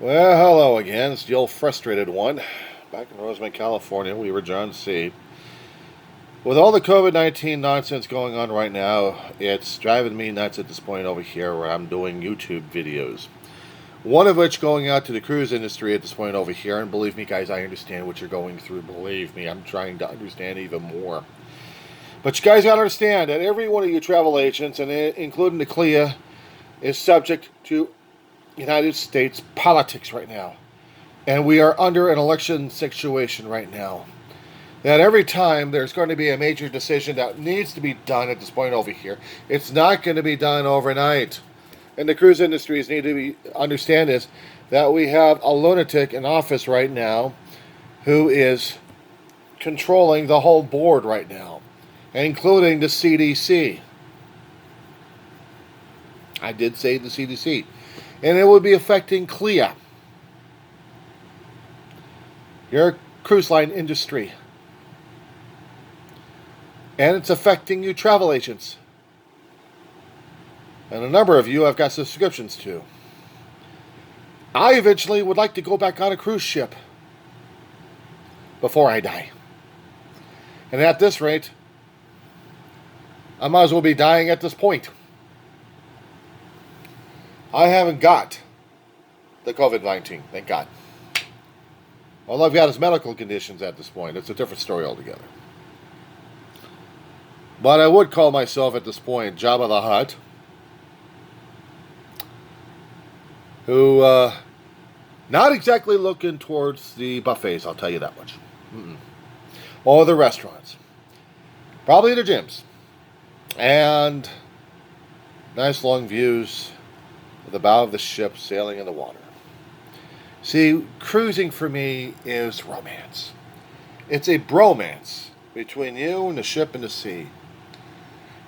Well, hello again. It's the old frustrated one. Back in Roseman, California, we were John C. With all the COVID-19 nonsense going on right now, it's driving me nuts at this point over here where I'm doing YouTube videos. One of which going out to the cruise industry at this point over here, and believe me guys, I understand what you're going through. Believe me, I'm trying to understand even more. But you guys gotta understand that every one of you travel agents, and including the CLIA, is subject to United States politics right now. And we are under an election situation right now. That every time there's going to be a major decision that needs to be done at this point over here, it's not going to be done overnight. And the cruise industries need to understand this, that we have a lunatic in office right now who is controlling the whole board right now, including the CDC. I did say the CDC. And it would be affecting CLIA, your cruise line industry. And it's affecting you travel agents. And a number of you I've got subscriptions to. I eventually would like to go back on a cruise ship before I die. And at this rate, I might as well be dying at this point. I haven't got the COVID-19, thank God. All I've got is medical conditions at this point. It's a different story altogether. But I would call myself at this point Jabba the Hutt, who not exactly looking towards the buffets, I'll tell you that much. Or the restaurants. Probably the gyms. And nice long views of the bow of the ship sailing in the water. See, cruising for me is romance. It's a bromance between you and the ship and the sea.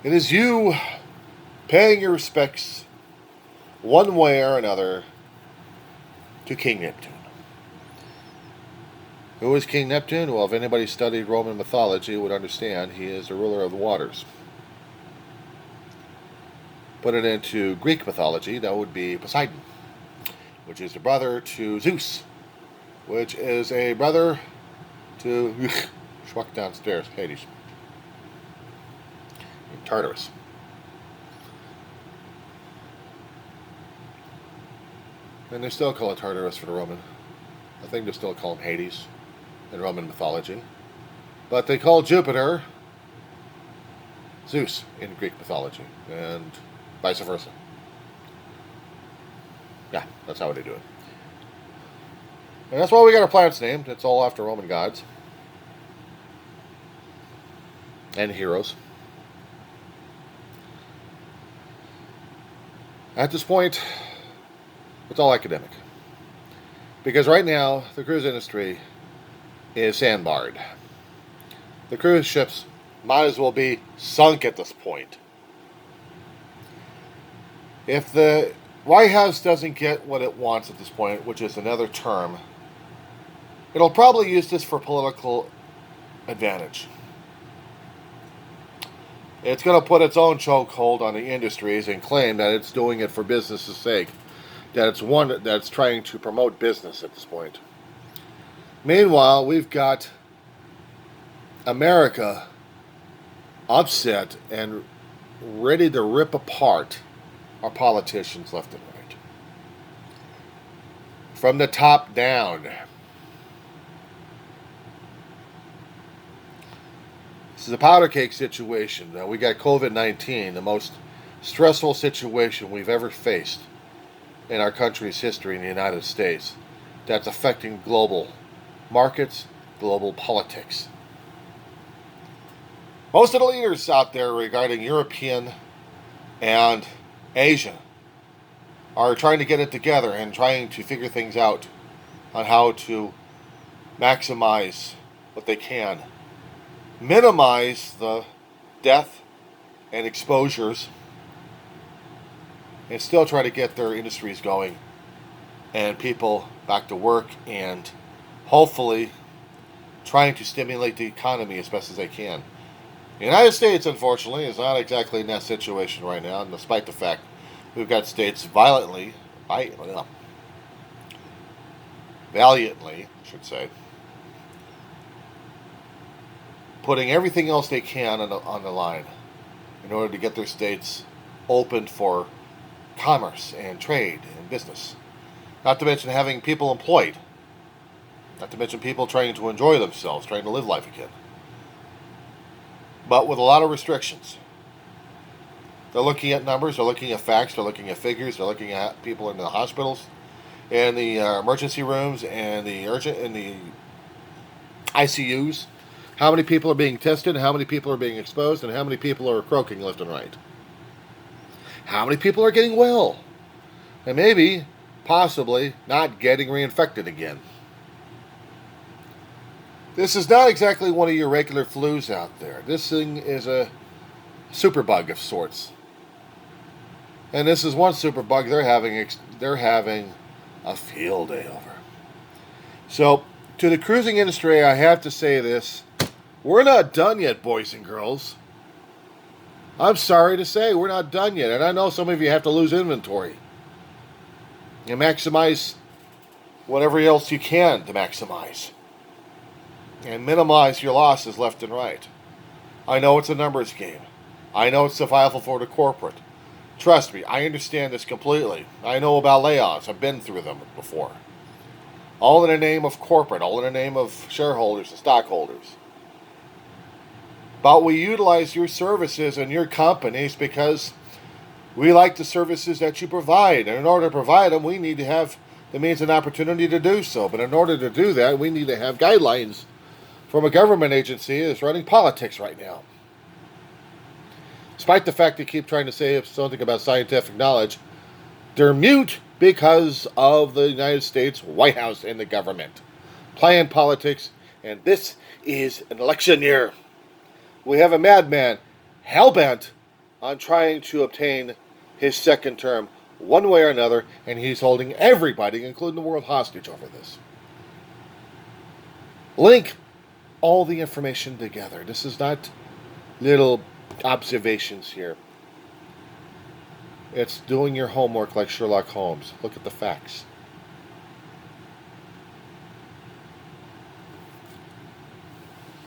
It is you paying your respects one way or another to King Neptune. Who is King Neptune? Well, if anybody studied Roman mythology would understand he is the ruler of the waters. Put it into Greek mythology, that would be Poseidon, which is the brother to Zeus, which is a brother to Schmuck downstairs, Hades, and Tartarus. And they still call it Tartarus for the Roman. I think they still call him Hades in Roman mythology. But they call Jupiter Zeus in Greek mythology, and vice versa. Yeah, that's how they do it. And that's why we got our planets named. It's all after Roman gods. And heroes. At this point, it's all academic. Because right now, the cruise industry is sandbarred. The cruise ships might as well be sunk at this point. If the White House doesn't get what it wants at this point, which is another term, it'll probably use this for political advantage. It's going to put its own chokehold on the industries and claim that it's doing it for business's sake, that it's one that's trying to promote business at this point. Meanwhile, we've got America upset and ready to rip apart our politicians left and right. From the top down. This is a powder cake situation. Now, we got COVID-19, the most stressful situation we've ever faced in our country's history in the United States, that's affecting global markets, global politics. Most of the leaders out there regarding European and Asia are trying to get it together and trying to figure things out on how to maximize what they can, minimize the death and exposures, and still try to get their industries going and people back to work and hopefully trying to stimulate the economy as best as they can. The United States, unfortunately, is not exactly in that situation right now, despite the fact we've got states valiantly, I should say, putting everything else they can on the line in order to get their states opened for commerce and trade and business. Not to mention having people employed. Not to mention people trying to enjoy themselves, trying to live life again. But with a lot of restrictions. They're looking at numbers, they're looking at facts, they're looking at figures, they're looking at people in the hospitals and the emergency rooms and the ICUs. How many people are being tested, how many people are being exposed, and how many people are croaking left and right. How many people are getting well? And maybe, possibly, not getting reinfected again. This is not exactly one of your regular flus out there. This thing is a superbug of sorts. And this is one superbug they're having a field day over. So, to the cruising industry, I have to say this. We're not done yet, boys and girls. I'm sorry to say, we're not done yet. And I know some of you have to lose inventory and maximize whatever else you can to maximize. And minimize your losses left and right. I know it's a numbers game. I know it's survival for the corporate. Trust me, I understand this completely. I know about layoffs. I've been through them before. All in the name of corporate, all in the name of shareholders and stockholders. But we utilize your services and your companies because we like the services that you provide. And in order to provide them, we need to have the means and opportunity to do so. But in order to do that, we need to have guidelines from a government agency that is running politics right now. Despite the fact they keep trying to say something about scientific knowledge, they're mute because of the United States White House and the government. Playing politics, and this is an election year. We have a madman hell-bent on trying to obtain his second term one way or another, and he's holding everybody, including the world, hostage over this. Link all the information together. This is not little observations here. It's doing your homework like Sherlock Holmes. Look at the facts.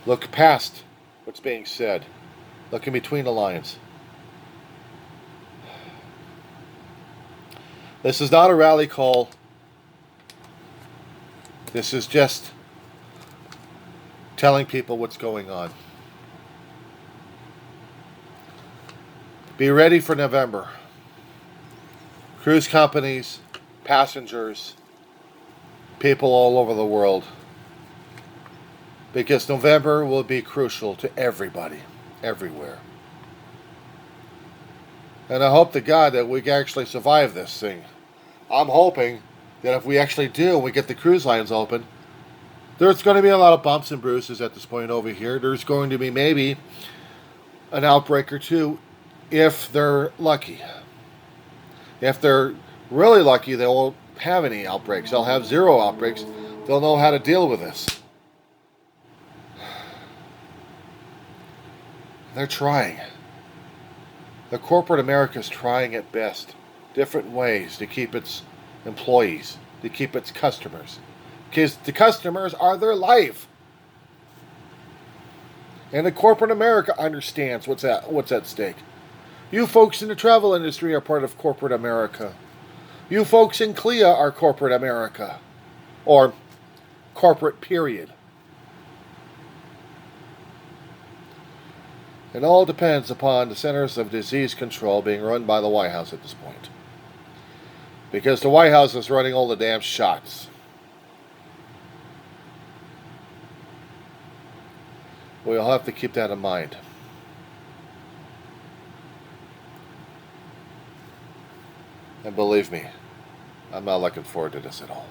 Look past what's being said. Look in between the lines. This is not a rally call. This is just telling people what's going on. Be ready for November. Cruise companies, passengers, people all over the world. Because November will be crucial to everybody, everywhere. And I hope to God that we can actually survive this thing. I'm hoping that if we actually do and we get the cruise lines open, there's going to be a lot of bumps and bruises at this point over here. There's going to be maybe an outbreak or two if they're lucky. If they're really lucky, they won't have any outbreaks. They'll have 0 outbreaks. They'll know how to deal with this. They're trying. The corporate America is trying at best different ways to keep its employees, to keep its customers. Because the customers are their life. And the corporate America understands what's at stake. You folks in the travel industry are part of corporate America. You folks in CLIA are corporate America. Or corporate period. It all depends upon the Centers of Disease Control being run by the White House at this point. Because the White House is running all the damn shots. We'll have to keep that in mind. And believe me, I'm not looking forward to this at all.